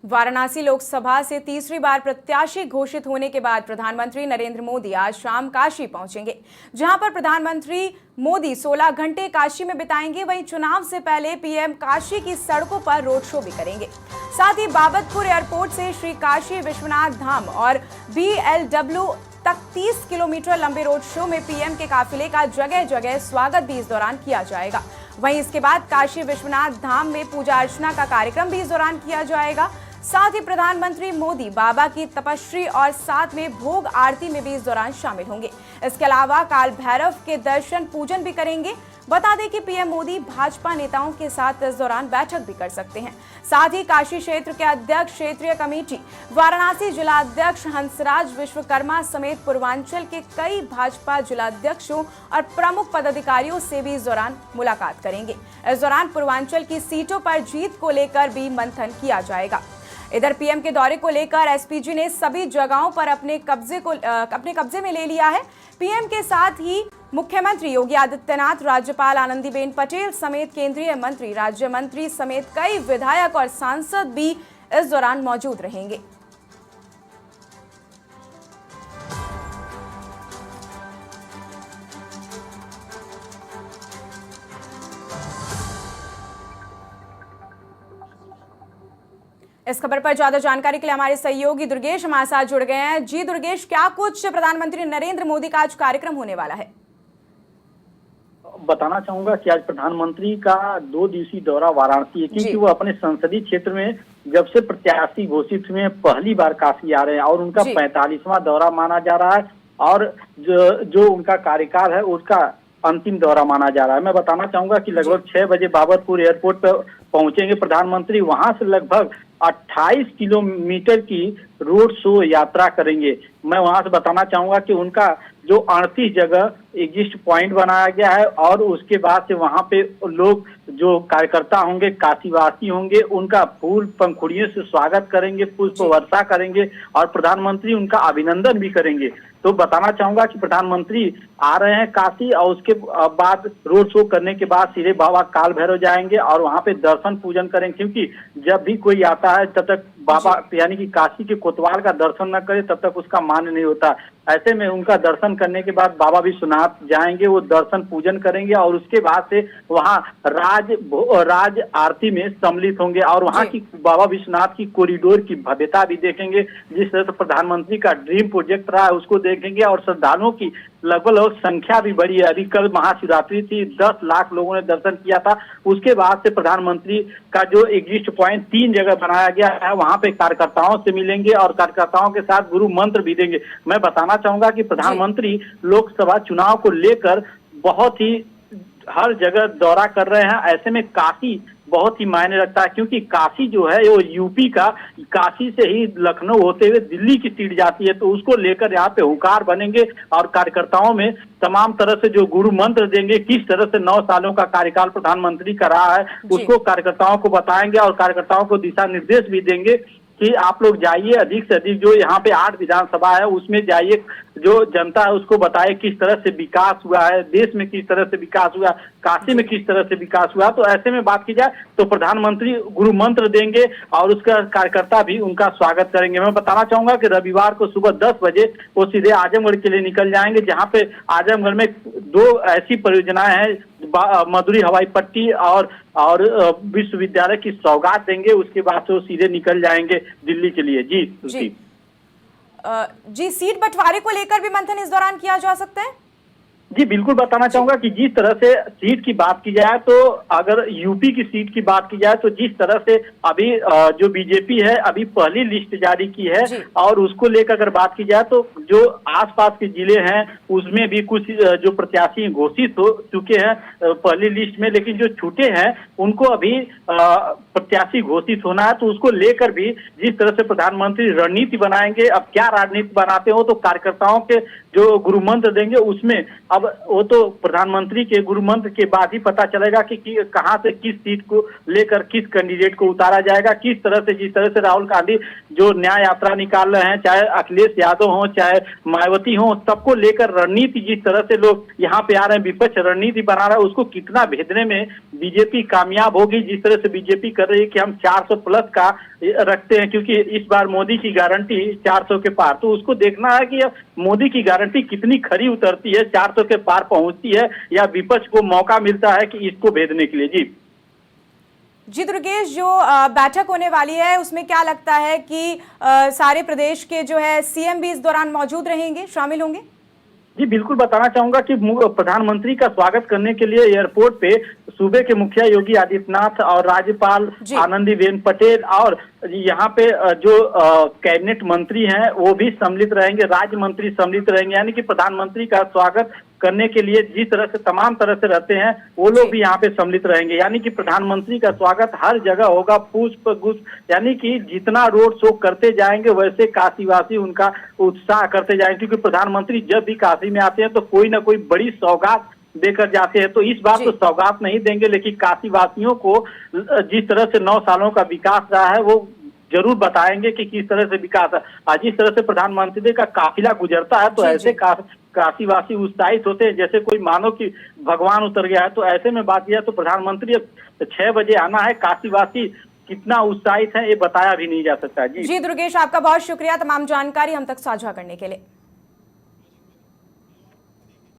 वाराणसी लोकसभा से तीसरी बार प्रत्याशी घोषित होने के बाद प्रधानमंत्री नरेंद्र मोदी आज शाम काशी पहुंचेंगे, जहां पर प्रधानमंत्री मोदी 16 घंटे काशी में बिताएंगे। वहीं चुनाव से पहले पीएम काशी की सड़कों पर रोड शो भी करेंगे। साथ ही बाबतपुर एयरपोर्ट से श्री काशी विश्वनाथ धाम और BLW तक 30 किलोमीटर लंबे रोड शो में पीएम के काफिले का जगह जगह स्वागत भी इस दौरान किया जाएगा। वहीं इसके बाद काशी विश्वनाथ धाम में पूजा अर्चना का कार्यक्रम भी इस दौरान किया जाएगा। साथ ही प्रधानमंत्री मोदी बाबा की तपस्वी और साथ में भोग आरती में भी इस दौरान शामिल होंगे। इसके अलावा काल भैरव के दर्शन पूजन भी करेंगे। बता दें कि पीएम मोदी भाजपा नेताओं के साथ इस दौरान बैठक भी कर सकते हैं। साथ ही काशी क्षेत्र के अध्यक्ष क्षेत्रीय कमेटी, वाराणसी जिलाध्यक्ष हंसराज विश्वकर्मा समेत पूर्वांचल के कई भाजपा जिलाध्यक्षों और प्रमुख पदाधिकारियों से भी इस दौरान मुलाकात करेंगे। इस दौरान पूर्वांचल की सीटों पर जीत को लेकर भी मंथन किया जाएगा। इधर पीएम के दौरे को लेकर एसपीजी ने सभी जगहों पर अपने कब्जे में ले लिया है। पीएम के साथ ही मुख्यमंत्री योगी आदित्यनाथ, राज्यपाल आनंदीबेन पटेल समेत केंद्रीय मंत्री, राज्य मंत्री समेत कई विधायक और सांसद भी इस दौरान मौजूद रहेंगे। इस खबर पर ज्यादा जानकारी के लिए हमारे सहयोगी दुर्गेश हमारे साथ जुड़ गए हैं। जी दुर्गेश, क्या कुछ प्रधानमंत्री नरेंद्र मोदी का आज कार्यक्रम होने वाला है? बताना चाहूंगा कि आज प्रधानमंत्री का 2 दिवसीय दौरा वाराणसी है, क्योंकि वो अपने संसदीय क्षेत्र में जब से प्रत्याशी घोषित हुए पहली बार काशी आ रहे हैं और उनका 45वां दौरा माना जा रहा है और जो उनका कार्यकाल है उसका अंतिम दौरा माना जा रहा है। मैं बताना चाहूंगा कि लगभग 6 बजे बाबतपुर एयरपोर्ट पर पहुंचेंगे प्रधानमंत्री। वहां से लगभग 28 किलोमीटर की रोड शो यात्रा करेंगे। मैं वहां से बताना चाहूंगा कि उनका जो 38 जगह एग्जिस्ट पॉइंट बनाया गया है और उसके बाद से वहां पे लोग जो कार्यकर्ता होंगे, काशीवासी होंगे, उनका फूल पंखुड़ियों से स्वागत करेंगे, पुष्प वर्षा करेंगे और प्रधानमंत्री उनका अभिनंदन भी करेंगे। तो बताना चाहूंगा कि प्रधानमंत्री आ रहे हैं काशी और उसके बाद रोड शो करने के बाद सीधे बाबा काल भैरव जाएंगे और वहां पे दर्शन पूजन करेंगे, क्योंकि जब भी कोई आता है तब तक बाबा यानी कि काशी के कोतवाल का दर्शन न करे तब तक उसका मान नहीं होता। ऐसे में उनका दर्शन करने के बाद बाबा विश्वनाथ जाएंगे, वो दर्शन पूजन करेंगे और उसके बाद से वहां राज आरती में सम्मिलित होंगे और वहां की बाबा विश्वनाथ की कॉरिडोर की भव्यता भी देखेंगे। जिस तरह से प्रधानमंत्री का ड्रीम प्रोजेक्ट रहा है उसको देखेंगे और श्रद्धालुओं की लगभग संख्या भी बढ़ी है। अभी कल महाशिवरात्रि थी, 10 लाख लोगों ने दर्शन किया था। उसके बाद से प्रधानमंत्री का जो एग्जिस्ट पॉइंट 3 जगह बनाया गया है वहां पे कार्यकर्ताओं से मिलेंगे और कार्यकर्ताओं के साथ गुरु मंत्र भी देंगे। मैं बताना चाहूंगा कि प्रधानमंत्री लोकसभा चुनाव को लेकर बहुत ही हर जगह दौरा कर रहे हैं। ऐसे में काशी बहुत ही मायने रखता है, क्योंकि काशी जो है वो यूपी का, काशी से ही लखनऊ होते हुए दिल्ली की सीट जाती है, तो उसको लेकर यहाँ पे हुंकार बनेंगे और कार्यकर्ताओं में तमाम तरह से जो गुरु मंत्र देंगे, किस तरह से 9 सालों का कार्यकाल प्रधानमंत्री का रहा है उसको कार्यकर्ताओं को बताएंगे और कार्यकर्ताओं को दिशा निर्देश भी देंगे कि आप लोग जाइए, अधिक से अधिक जो यहाँ पे 8 विधानसभा है उसमें जाइए, जो जनता है उसको बताए किस तरह से विकास हुआ है, देश में किस तरह से विकास हुआ, काशी में किस तरह से विकास हुआ। तो ऐसे में बात की जाए तो प्रधानमंत्री गुरु मंत्र देंगे और उसका कार्यकर्ता भी उनका स्वागत करेंगे। मैं बताना चाहूंगा कि रविवार को सुबह 10 बजे वो सीधे आजमगढ़ के लिए निकल जाएंगे, जहाँ पे आजमगढ़ में 2 ऐसी परियोजनाएं हैं, मधुरी हवाई पट्टी और विश्वविद्यालय की सौगात देंगे। उसके बाद से वो सीधे निकल जाएंगे दिल्ली के लिए। जी, सीट बंटवारे को लेकर भी मंथन इस दौरान किया जा सकता है? जी बिल्कुल, बताना चाहूंगा कि जिस तरह से सीट की बात की जाए तो अगर यूपी की सीट की बात की जाए तो जिस तरह से अभी जो बीजेपी है अभी पहली लिस्ट जारी की है और उसको लेकर अगर बात की जाए तो जो आसपास के जिले हैं उसमें भी कुछ जो प्रत्याशी घोषित हो चुके हैं पहली लिस्ट में, लेकिन जो छूटे हैं उनको अभी प्रत्याशी घोषित होना है। तो उसको लेकर भी जिस तरह से प्रधानमंत्री रणनीति बनाएंगे, अब क्या राजनीति बनाते हो तो कार्यकर्ताओं के जो गुरु मंत्र देंगे उसमें अब वो तो प्रधानमंत्री के गुरु मंत्र के बाद ही पता चलेगा कि कहां से किस सीट को लेकर किस कैंडिडेट को उतारा जाएगा, किस तरह से, जिस तरह से राहुल गांधी जो न्याय यात्रा निकाल रहे हैं, चाहे अखिलेश यादव हो चाहे मायावती हो, सबको लेकर रणनीति जिस तरह से लोग यहाँ पे आ रहे हैं, विपक्ष रणनीति बना रहा है, उसको कितना भेदने में बीजेपी कामयाब होगी। जिस तरह से बीजेपी कर रही है कि हम 400 प्लस का रखते हैं, क्योंकि इस बार मोदी की गारंटी 400 के पार। तो उसको देखना है कि मोदी की गारंटी कितनी खरी उतरती है, 400 के पार पहुंचती है, या विपक्ष को मौका मिलता है कि इसको भेदने के लिए। जी दुर्गेश, जो बैठक होने वाली है उसमें क्या लगता है कि सारे प्रदेश के जो है सीएम भी इस दौरान मौजूद रहेंगे, शामिल होंगे? जी बिल्कुल, बताना चाहूंगा कि प्रधानमंत्री का स्वागत करने के लिए एयरपोर्ट पे सूबे के मुखिया योगी आदित्यनाथ और राज्यपाल आनंदीबेन पटेल और यहाँ पे जो कैबिनेट मंत्री हैं वो भी सम्मिलित रहेंगे, राज्य मंत्री सम्मिलित रहेंगे। यानी कि प्रधानमंत्री का स्वागत करने के लिए जिस तरह से तमाम तरह से रहते हैं वो लोग भी यहाँ पे सम्मिलित रहेंगे। यानी कि प्रधानमंत्री का स्वागत हर जगह होगा, पुष्प गुच्छ, यानी कि जितना रोड शो करते जाएंगे वैसे काशीवासी उनका उत्साह करते जाएंगे, क्योंकि प्रधानमंत्री जब भी काशी में आते हैं तो कोई ना कोई बड़ी सौगात देकर जाते हैं। तो इस बार तो सौगात नहीं देंगे, लेकिन काशी वासियों को जिस तरह से 9 सालों का विकास रहा है वो जरूर बताएंगे कि किस तरह से विकास है। आज इस तरह से प्रधानमंत्री का काफिला गुजरता है तो ऐसे काशीवासी उत्साहित होते हैं जैसे कोई मानो कि भगवान उतर गया है। तो ऐसे में बात यह तो प्रधानमंत्री 6 बजे आना है, काशीवासी कितना उत्साहित है ये बताया भी नहीं जा सकता। जी दुर्गेश, आपका बहुत शुक्रिया तमाम जानकारी हम तक साझा करने के लिए।